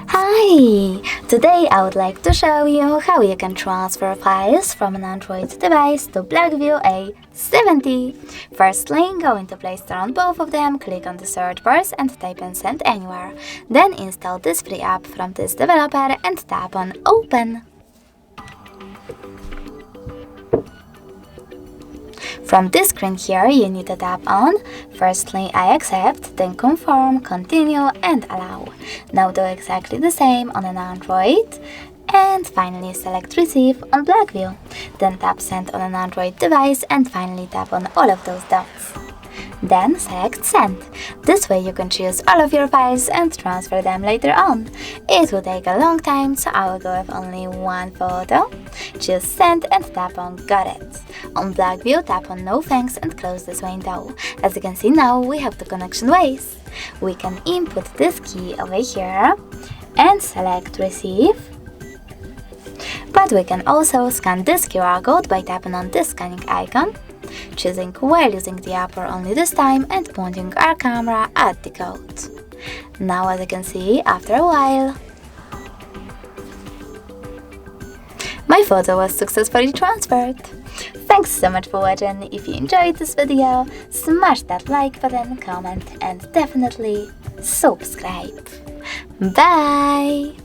Hi! Today I would like to show you how you can transfer files from an Android device to BLACKVIEW A70. Firstly, go into Play Store on both of them, click on the search bars and type in Send Anywhere. Then install this free app from this developer and tap on Open. From this screen here, you need to tap on, firstly I accept, then confirm, continue and allow. Now do exactly the same on an Android. And finally select Receive on BLACKVIEW. Then tap Send on an Android device and finally tap on all of those dots. Then select Send. This way you can choose all of your files and transfer them later on. It will take a long time, so I will go with only one photo. Choose Send and tap on Got It. On BLACKVIEW, tap on No Thanks and close this window. As you can see now, we have the connection ways. We can input this key over here and select Receive. But we can also scan this QR code by tapping on this scanning icon, choosing while using the app or only this time and pointing our camera at the code. Now as you can see, after a while, my photo was successfully transferred. Thanks so much for watching. If you enjoyed this video, smash that like button, comment and definitely subscribe. Bye!